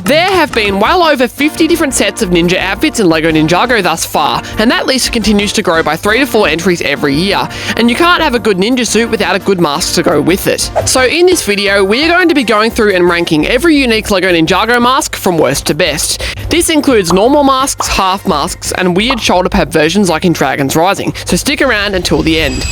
There have been well over 50 different sets of ninja outfits in LEGO Ninjago thus far, and that list continues to grow by 3 to 4 entries every year, and you can't have a good ninja suit without a good mask to go with it. So in this video, we are going to be going through and ranking every unique LEGO Ninjago mask from worst to best. This includes normal masks, half masks, and weird shoulder pad versions like in Dragon's Rising, so stick around until the end.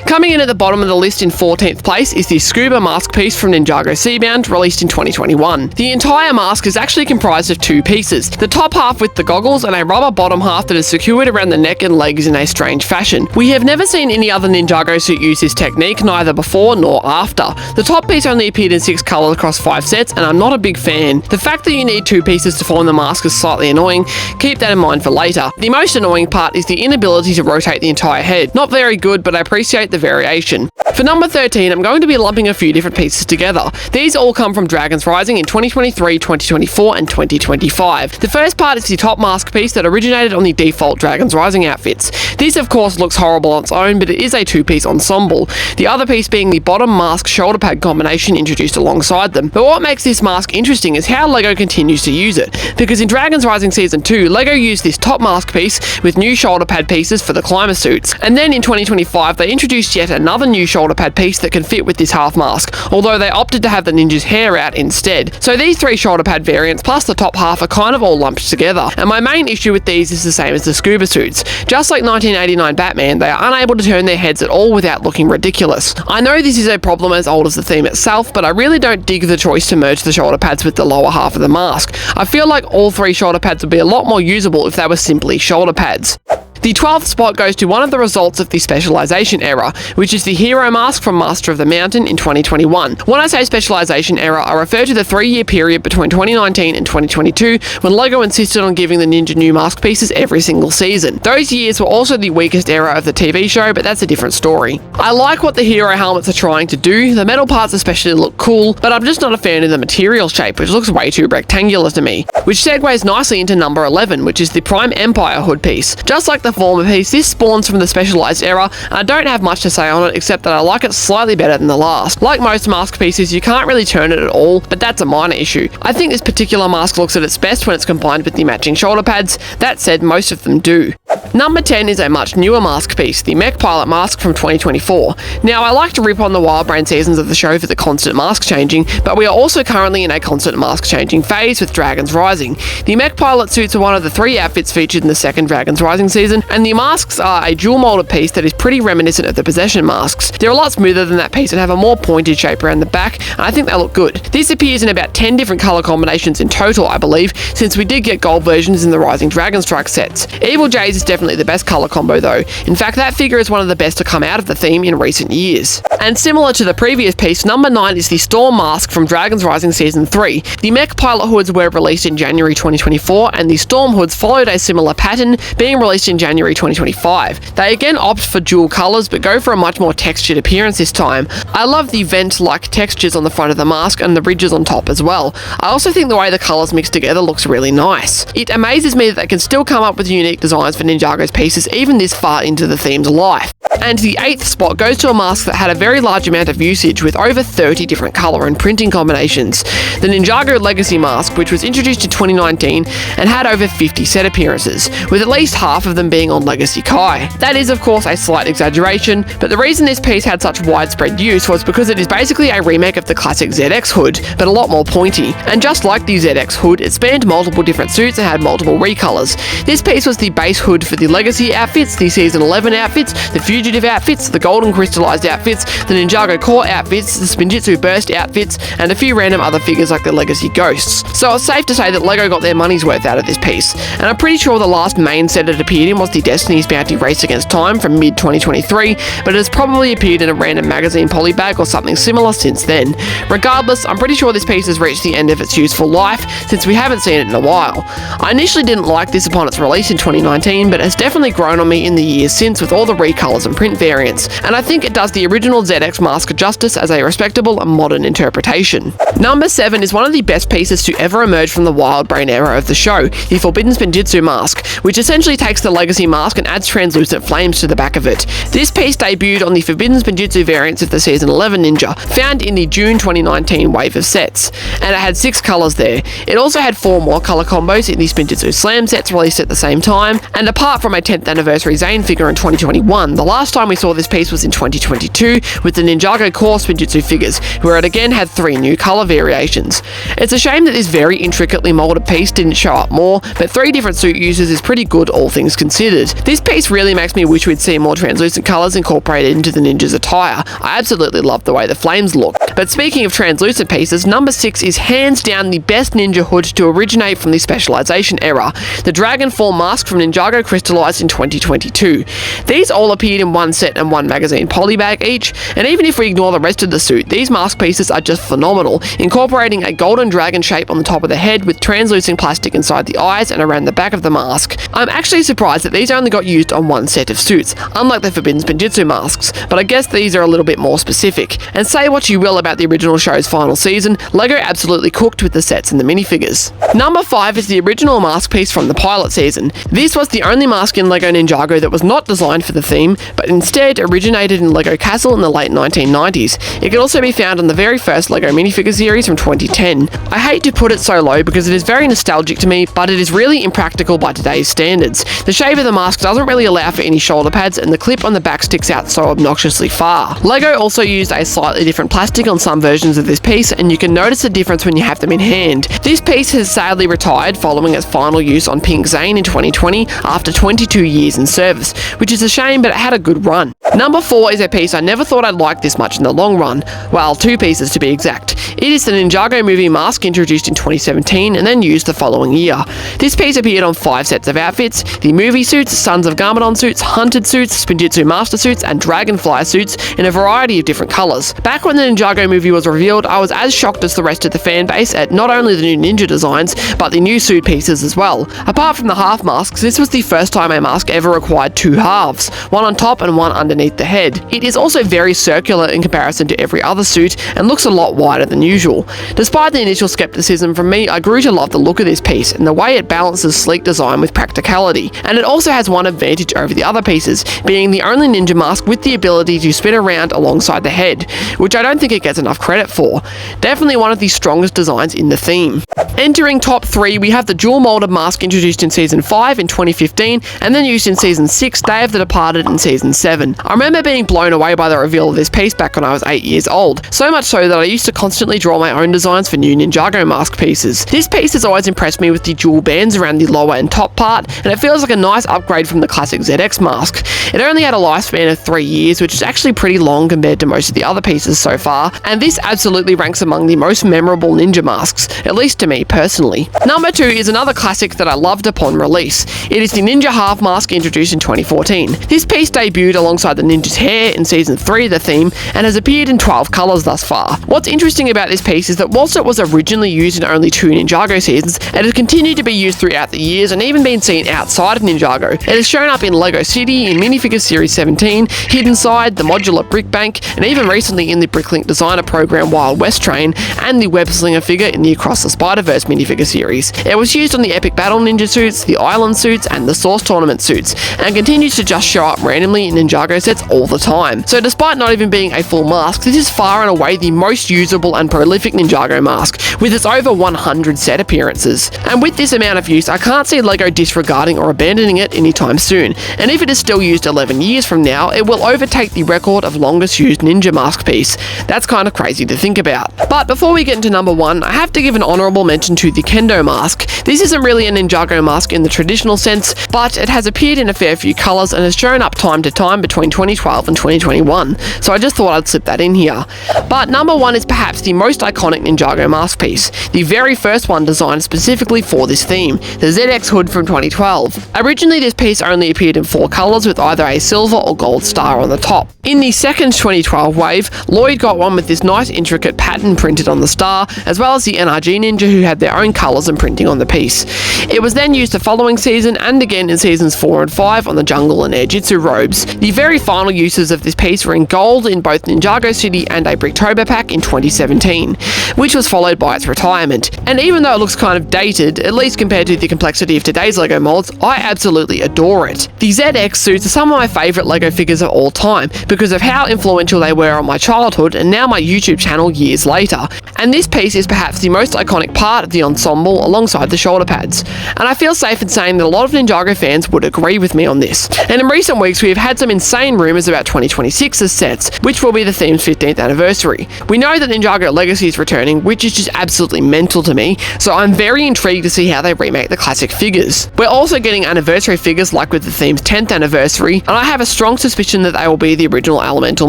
Coming in at the bottom of the list in 14th place is the scuba mask piece from Ninjago Seabbound, released in 2021. The entire mask is actually comprised of 2 pieces, the top half with the goggles and a rubber bottom half that is secured around the neck and legs in a strange fashion. We have never seen any other Ninjago suit use this technique, neither before nor after. The top piece only appeared in 6 colours across 5 sets, and I'm not a big fan. The fact that you need 2 pieces to form the mask is slightly annoying. Keep that in mind for later. The most annoying part is the inability to rotate the entire head. Not very good, but I appreciate the variation. For number 13, I'm going to be lumping a few different pieces together. These all come from Dragon's Rising in 2023, 2024, and 2025. The first part is the top mask piece that originated on the default Dragon's Rising outfits. This of course looks horrible on its own, but it is a 2-piece ensemble. The other piece being the bottom mask shoulder pad combination introduced alongside them. But what makes this mask interesting is how LEGO continues to use it. Because in Dragon's Rising Season 2, LEGO used this top mask piece with new shoulder pad pieces for the climber suits. And then in 2025, they introduced yet another new shoulder pad piece that can fit with this half mask, although they opted to have the ninja's hair out instead. So these 3 shoulder pad variants plus the top half are kind of all lumped together, and my main issue with these is the same as the scuba suits. Just like 1989 Batman, they are unable to turn their heads at all without looking ridiculous. I know this is a problem as old as the theme itself, but I really don't dig the choice to merge the shoulder pads with the lower half of the mask. I feel like all 3 shoulder pads would be a lot more usable if they were simply shoulder pads. The 12th spot goes to one of the results of the specialization era, which is the hero mask from Master of the Mountain in 2021. When I say specialization era, I refer to the 3-year period between 2019 and 2022 when LEGO insisted on giving the ninja new mask pieces every single season. Those years were also the weakest era of the TV show, but that's a different story. I like what the hero helmets are trying to do, the metal parts especially look cool, but I'm just not a fan of the material shape, which looks way too rectangular to me. Which segues nicely into number 11, which is the Prime Empire hood piece. Just like the former piece, this spawns from the specialized era, and I don't have much to say on it except that I like it slightly better than the last. Like most mask pieces, you can't really turn it at all, but that's a minor issue. I think this particular mask looks at its best when it's combined with the matching shoulder pads. That said, most of them do. Number 10 is a much newer mask piece, the Mech Pilot mask from 2024. Now, I like to rip on the Wild Brain seasons of the show for the constant mask changing, but we are also currently in a constant mask changing phase with Dragon's Rising. The Mech Pilot suits are one of the 3 outfits featured in the second Dragon's Rising season, and the masks are a dual molded piece that is pretty reminiscent of the Possession masks. They're a lot smoother than that piece and have a more pointed shape around the back, and I think they look good. This appears in about 10 different colour combinations in total, I believe, since we did get gold versions in the Rising Dragon Strike sets. Evil Jays is definitely the best colour combo though. In fact, that figure is one of the best to come out of the theme in recent years. And similar to the previous piece, number 9 is the Storm mask from Dragon's Rising Season 3. The Mech Pilot hoods were released in January 2024, and the Storm hoods followed a similar pattern, being released in January 2025. They again opt for dual colours, but go for a much more textured appearance this time. I love the vent-like textures on the front of the mask and the ridges on top as well. I also think the way the colours mix together looks really nice. It amazes me that they can still come up with unique designs for Ninjago's pieces even this far into the theme's life. And the 8th spot goes to a mask that had a very large amount of usage with over 30 different colour and printing combinations. The Ninjago Legacy mask, which was introduced in 2019 and had over 50 set appearances, with at least half of them being on Legacy Kai. That is of course a slight exaggeration, but the reason this piece had such widespread use was because it is basically a remake of the classic ZX hood, but a lot more pointy. And just like the ZX hood, it spanned multiple different suits and had multiple recolors. This piece was the base hood for the Legacy outfits, the Season 11 outfits, the Fugitive outfits, the Golden Crystallized outfits, the Ninjago Core outfits, the Spinjitsu Burst outfits, and a few random other figures like the Legacy Ghosts. So it's safe to say that LEGO got their money's worth out of this piece, and I'm pretty sure the last main set it appeared in was the Destiny's Bounty Race Against Time from mid-2023, but it has probably appeared in a random magazine polybag or something similar since then. Regardless, I'm pretty sure this piece has reached the end of its useful life, since we haven't seen it in a while. I initially didn't like this upon its release in 2019, but it has definitely grown on me in the years since with all the recolors and print variants, and I think it does the original ZX mask justice as a respectable and modern interpretation. Number 7 is one of the best pieces to ever emerge from the Wild Brain era of the show, the Forbidden Spinjitsu mask, which essentially takes the Legacy Legacy mask and adds translucent flames to the back of it. This piece debuted on the Forbidden Spinjitsu variants of the Season 11 Ninja, found in the June 2019 wave of sets, and it had 6 colours there. It also had 4 more colour combos in the Spinjitsu Slam sets released at the same time, and apart from a 10th anniversary Zane figure in 2021, the last time we saw this piece was in 2022 with the Ninjago Core Spinjitsu figures, where it again had 3 new colour variations. It's a shame that this very intricately moulded piece didn't show up more, but 3 different suit uses is pretty good all things considered. This piece really makes me wish we'd see more translucent colours incorporated into the ninja's attire. I absolutely love the way the flames look. But speaking of translucent pieces, number 6 is hands down the best ninja hood to originate from the specialization era, the Dragonfall mask from Ninjago crystallized in 2022. These all appeared in 1 set and 1 magazine polybag each, and even if we ignore the rest of the suit, these mask pieces are just phenomenal, incorporating a golden dragon shape on the top of the head with translucent plastic inside the eyes and around the back of the mask. I'm actually surprised that these only got used on 1 set of suits, unlike the Forbidden Spinjitsu masks, but I guess these are a little bit more specific. And say what you will about the original show's final season, LEGO absolutely cooked with the sets and the minifigures. Number 5 is the original mask piece from the pilot season. This was the only mask in LEGO Ninjago that was not designed for the theme, but instead originated in LEGO Castle in the late 1990s. It could also be found on the very first LEGO minifigure series from 2010. I hate to put it so low because it is very nostalgic to me, but it is really impractical by today's standards. The shape of the mask doesn't really allow for any shoulder pads, and the clip on the back sticks out so obnoxiously far. LEGO also used a slightly different plastic on some versions of this piece, and you can notice the difference when you have them in hand. This piece has sadly retired following its final use on Pink Zane in 2020 after 22 years in service, which is a shame, but it had a good run. Number 4 is a piece I never thought I'd like this much in the long run. Well, 2 pieces to be exact. It is the Ninjago Movie mask introduced in 2017 and then used the following year. This piece appeared on 5 sets of outfits: the movie suits, Sons of Garmadon suits, Hunted suits, Spinjitsu Master suits, and Dragonfly suits in a variety of different colours. Back when the Ninjago Movie was revealed, I was as shocked as the rest of the fan base at not only the new ninja designs, but the new suit pieces as well. Apart from the half masks, this was the first time a mask ever required 2 halves, one on top and one underneath the head. It is also very circular in comparison to every other suit and looks a lot wider than usual. Despite the initial skepticism from me, I grew to love the look of this piece and the way it balances sleek design with practicality. And it also has one advantage over the other pieces, being the only ninja mask with the ability to spin around alongside the head, which I don't think it gets enough credit for. Definitely one of the strongest designs in the theme. Entering top 3, we have the dual molded mask introduced in Season 5 in 2015 and then used in Season 6, Day of the Departed in Season 7. I remember being blown away by the reveal of this piece back when I was 8 years old, so much so that I used to constantly draw my own designs for new Ninjago mask pieces. This piece has always impressed me with the dual bands around the lower and top part, and it feels like a nice upgrade from the classic ZX mask. It only had a lifespan of 3 years, which is actually pretty long compared to most of the other pieces so far, and this absolutely ranks among the most memorable ninja masks, at least to me personally. Number 2 is another classic that I loved upon release. It is the Ninja Half mask introduced in 2014. This piece debuted alongside the ninja's hair in Season 3 of the theme and has appeared in 12 colours thus far. What's interesting about this piece is that whilst it was originally used in only 2 Ninjago seasons, it has continued to be used throughout the years and even been seen outside of Ninjago. It has shown up in LEGO City, in Minifigure Series 17, Hidden Side, the Modular Brick Bank, and even recently in the Bricklink Designer Program Wild West Train and the Web Slinger figure in the Across the Spider-Verse minifigure series. It was used on the Epic Battle Ninja suits, the Island suits, and the Source Tournament suits, and continues to just show up randomly in Ninjago sets all the time. So despite not even being a full mask, this is far and away the most usable and prolific Ninjago mask, with its over 100 set appearances. And with this amount of use, I can't see LEGO disregarding or abandoning it anytime soon, and if it is still used 11 years from now, it will overtake the record of longest used ninja mask piece. That's kind of crazy to think about. But before we get into number 1, I have to give an honourable mention to the Kendo mask. This isn't really a Ninjago mask in the traditional sense, but it has appeared in a fair few colours and has shown up time to time between 2012 and 2021, so I just thought I'd slip that in here. But number 1 is perhaps the most iconic Ninjago mask piece, the very first one designed specifically for this theme, the ZX hood from 2012. Originally this piece only appeared in 4 colours with either a silver or gold star on the top. In the second 2012 wave, Lloyd got one with with this nice intricate pattern printed on the star, as well as the NRG Ninja who had their own colours and printing on the piece. It was then used the following season and again in seasons 4 and 5 on the Jungle and Air Jitsu robes. The very final uses of this piece were in gold in both Ninjago City and a Bricktober pack in 2017, which was followed by its retirement. And even though it looks kind of dated, at least compared to the complexity of today's LEGO molds, I absolutely adore it. The ZX suits are some of my favourite LEGO figures of all time because of how influential they were on my childhood and now my YouTube channel years later. And this piece is perhaps the most iconic part of the ensemble alongside the shoulder pads. And I feel safe in saying that a lot of Ninjago fans would agree with me on this. And in recent weeks we have had some insane rumours about 2026's sets, which will be the theme's 15th anniversary. We know that Ninjago Legacy is returning, which is just absolutely mental to me, so I'm very intrigued to see how they remake the classic figures. We're also getting anniversary figures like with the theme's 10th anniversary, and I have a strong suspicion that they will be the original Elemental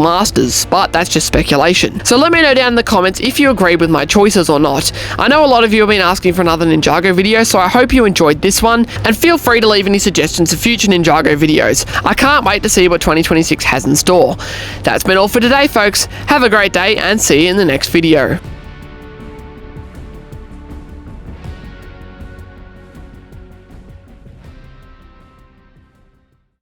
Masters, but that's just speculation. So let me know down in the comments if you agree with my choices or not. I know a lot of you have been asking for another Ninjago video, so I hope you enjoyed this one, and feel free to leave any suggestions for future Ninjago videos. I can't wait to see what 2026 has in store. That's been all for today, folks. Have a great day and see you in the next video.